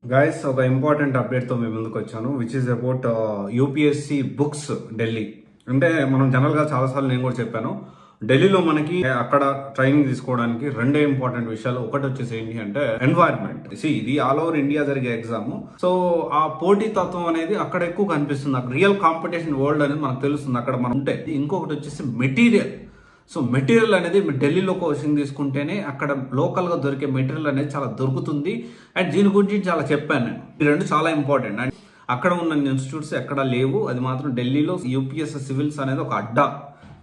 Guys ఒక important అప్డేట్తో మేము ముందుకు వచ్చాను which is about UPSC books Delhi. అంటే మనం జనరల్గా చాలాసార్లు నేను కూడా చెప్పాను, ఢిల్లీలో మనకి అక్కడ ట్రైనింగ్ తీసుకోవడానికి రెండే ఇంపార్టెంట్ విషయాలు. ఒకటి వచ్చేసి ఏంటి అంటే ఎన్వైర్న్మెంట్. ఇది ఆల్ ఓవర్ ఇండియా జరిగే ఎగ్జామ్. సో ఆ పోటీ తత్వం అనేది అక్కడ ఎక్కువ కనిపిస్తుంది. అక్కడ రియల్ కాంపిటీషన్ వరల్డ్ అనేది మనకు తెలుస్తుంది అక్కడ మనం ఉంటే. ఇంకొకటి వచ్చేసి మెటీరియల్. సో మెటీరియల్ అనేది ఢిల్లీలో కోచింగ్ తీసుకుంటేనే అక్కడ లోకల్గా దొరికే మెటీరియల్ అనేది చాలా దొరుకుతుంది. అండ్ దీని గురించి చాలా చెప్పాను నేను. ఈ రెండు చాలా ఇంపార్టెంట్. అండ్ అక్కడ ఉన్న ఇన్స్టిట్యూట్స్ ఎక్కడ లేవు, అది మాత్రం ఢిల్లీలో యూపీఎస్ సివిల్స్ అనేది ఒక అడ్డా.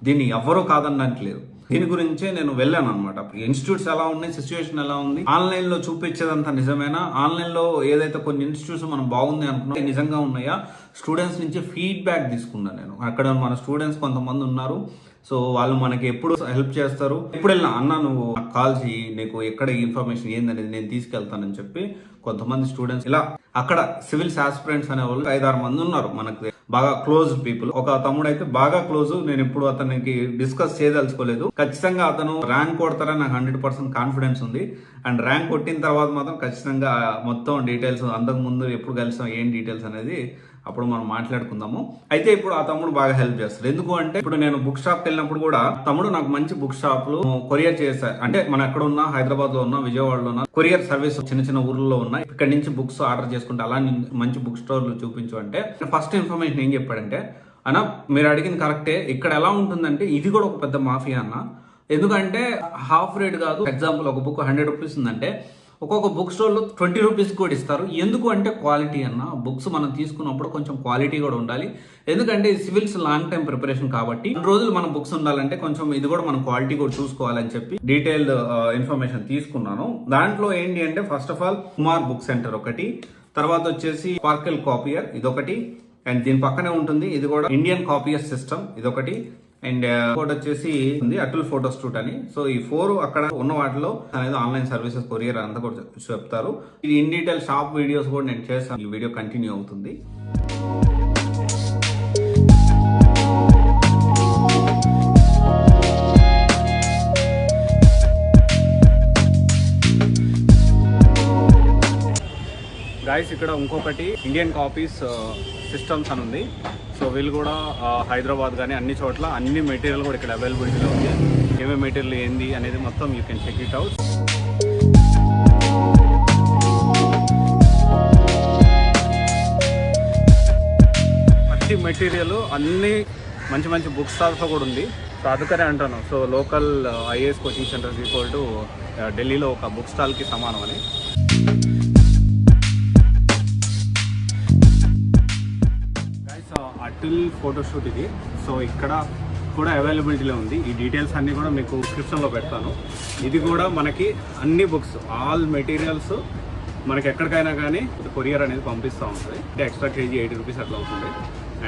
దీన్ని ఎవరూ కాదనట్లేదు. దీని గురించే నేను వెళ్ళాను అనమాట. ఇన్స్టిట్యూట్స్ ఎలా ఉన్నాయి, సిచ్యువేషన్ ఎలా ఉంది, ఆన్లైన్ లో చూపించేదంతా నిజమేనా, ఆన్లైన్ లో ఏదైతే కొన్ని ఇన్స్టిట్యూట్స్ మనం బాగుంది అనుకున్నా నిజంగా ఉన్నాయా, స్టూడెంట్స్ నుంచి ఫీడ్బ్యాక్ తీసుకున్నాను నేను. అక్కడ మన స్టూడెంట్స్ కొంతమంది ఉన్నారు, సో వాళ్ళు మనకి ఎప్పుడు హెల్ప్ చేస్తారు. ఎప్పుడు వెళ్ళినా అన్న నువ్వు కాల్ చేయి, నీకు ఎక్కడ ఇన్ఫర్మేషన్ ఏందనేది నేను తీసుకెళ్తానని చెప్పి కొంతమంది స్టూడెంట్స్ ఇలా అక్కడ సివిల్స్ ఆస్పిరెంట్స్ అనే వాళ్ళు 5-6 మంది ఉన్నారు మనకు బాగా క్లోజ్ పీపుల్. ఒక తమ్ముడు అయితే బాగా క్లోజ్, నేను ఇప్పుడు అతనికి డిస్కస్ చేయదలుచుకోలేదు. ఖచ్చితంగా అతను ర్యాంక్ కొడతారని నాకు 100% కాన్ఫిడెన్స్ ఉంది. అండ్ ర్యాంక్ కొట్టిన తర్వాత మాత్రం ఖచ్చితంగా మొత్తం డీటెయిల్స్, అంతకు ముందు ఎప్పుడు కలిసాం ఏం డీటెయిల్స్ అనేది అప్పుడు మనం మాట్లాడుకుందాము. అయితే ఇప్పుడు ఆ తమ్ముడు బాగా హెల్ప్ చేస్తారు. ఎందుకు అంటే ఇప్పుడు నేను బుక్ షాప్ కి వెళ్ళినప్పుడు కూడా తమ్ముడు నాకు మంచి బుక్ షాప్లు కొరియర్ చేశారు. అంటే మనం ఎక్కడ ఉన్నా, హైదరాబాద్ లో ఉన్నా, విజయవాడలో ఉన్నా, కొరియర్ సర్వీస్ చిన్న చిన్న ఊర్లలో ఉన్నాయి. ఇక్కడ నుంచి బుక్స్ ఆర్డర్ చేసుకుంటే అలా మంచి బుక్ స్టోర్లు చూపించు అంటే ఫస్ట్ ఇన్ఫర్మేషన్ ఏం చెప్పాడంటే, అన్న మీరు అడిగింది కరెక్టే, ఇక్కడ ఎలా ఉంటుందంటే ఇది కూడా ఒక పెద్ద మాఫియా అన్న. ఎందుకంటే హాఫ్ రేట్ కాదు. ఎగ్జాంపుల్ ఒక బుక్ 100 రూపీస్ ఉందంటే ఒక్కొక్క బుక్ స్టోర్లో 20 రూపీస్ కూడా ఇస్తారు. ఎందుకు అంటే క్వాలిటీ అన్న. బుక్స్ మనం తీసుకున్నప్పుడు కొంచెం క్వాలిటీ కూడా ఉండాలి. ఎందుకంటే సివిల్స్ లాంగ్ టైం ప్రిపరేషన్ కాబట్టి 2 రోజులు మన బుక్స్ ఉండాలంటే కొంచెం ఇది కూడా మనం క్వాలిటీ కూడా చూసుకోవాలని చెప్పి డీటెయిల్డ్ ఇన్ఫర్మేషన్ తీసుకున్నాను. దాంట్లో ఏంటి అంటే first of all Kumar book centre ఒకటి, తర్వాత వచ్చేసి స్పార్కెల్ కాపియర్ ఇదొకటి, అండ్ దీని పక్కనే ఉంటుంది ఇది కూడా ఇండియన్ కాపియర్ సిస్టమ్ ఇదొకటి, అండ్ ఇంకోటి వచ్చేసి ఉంది అటుల్ ఫోటో స్టూట్ అని. సో ఈ 4 అక్కడ ఉన్న వాటిలో అనేది ఆన్లైన్ సర్వీసెస్ కొరియర్ అంతా కూడా చెప్తారు. ఇది ఇన్ డీటెయిల్ షాప్ వీడియోస్ కూడా నేను చేస్తాను. ఈ వీడియో కంటిన్యూ అవుతుంది. గైస్ ఇక్కడ ఇంకొకటి ఇండియన్ కాపీస్ సిస్టమ్స్ అని ఉంది. సో వీళ్ళు కూడా హైదరాబాద్ కానీ అన్ని చోట్ల అన్ని మెటీరియల్ కూడా ఇక్కడ అవైలబిలిటీలో ఉంది. ఏమేమి మెటీరియల్ ఏంది అనేది మొత్తం you can check it out. ప్రతి మెటీరియల్ అన్ని మంచి మంచి బుక్ స్టాల్స్లో కూడా ఉంది. సో అందుకనే అంటాను, so local IAS coaching centres equal to ఢిల్లీలో ఒక బుక్ స్టాల్కి సమానం అని. అటుల్ ఫోటోషూట్ ఇది. సో ఇక్కడ కూడా అవైలబిలిటీలో ఉంది. ఈ డీటెయిల్స్ అన్నీ కూడా మీకు డిస్క్రిప్షన్లో పెడతాను. ఇది కూడా మనకి అన్ని బుక్స్ ఆల్ మెటీరియల్స్ మనకి ఎక్కడికైనా కానీ కొరియర్ అనేది పంపిస్తూ ఉంటుంది. అంటే ఎక్స్ట్రా కేజీ 80 రూపీస్ అట్లా అవుతుంది.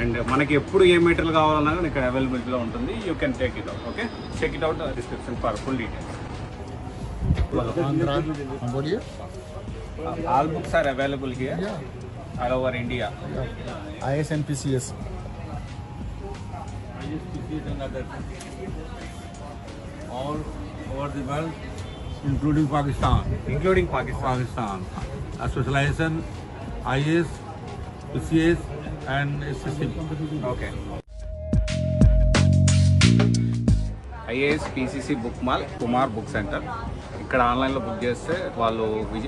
అండ్ మనకి ఎప్పుడు ఏ మెటీరియల్ కావాలన్నా కానీ ఇక్కడ అవైలబిలిటీలో ఉంటుంది. You can take it out. Okay, check it out description for full details. All books are available here all over India. IS and PCS. IS, and other all over the world, including Pakistan. Pakistan. A specialization IS, PCS, and SSC. Okay. IAS PCC book mall, Kumar book centre. ఇక్కడ ఆన్లైన్లో book చేస్తే వాళ్ళు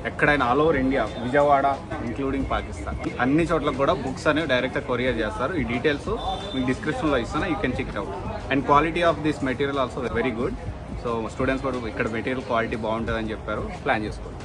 ఎక్కడైనా all over India, Vijayawada including Pakistan అన్ని చోట్ల కూడా books అనేవి డైరెక్ట్గా కొరియర్ చేస్తారు. ఈ డీటెయిల్స్ మీకు డిస్క్రిప్షన్లో ఇస్తాను, you can check it out. And quality of this material also very good. So students కూడా ఇక్కడ మెటీరియల్ క్వాలిటీ బాగుంటుందని చెప్పారు, ప్లాన్ చేసుకోండి.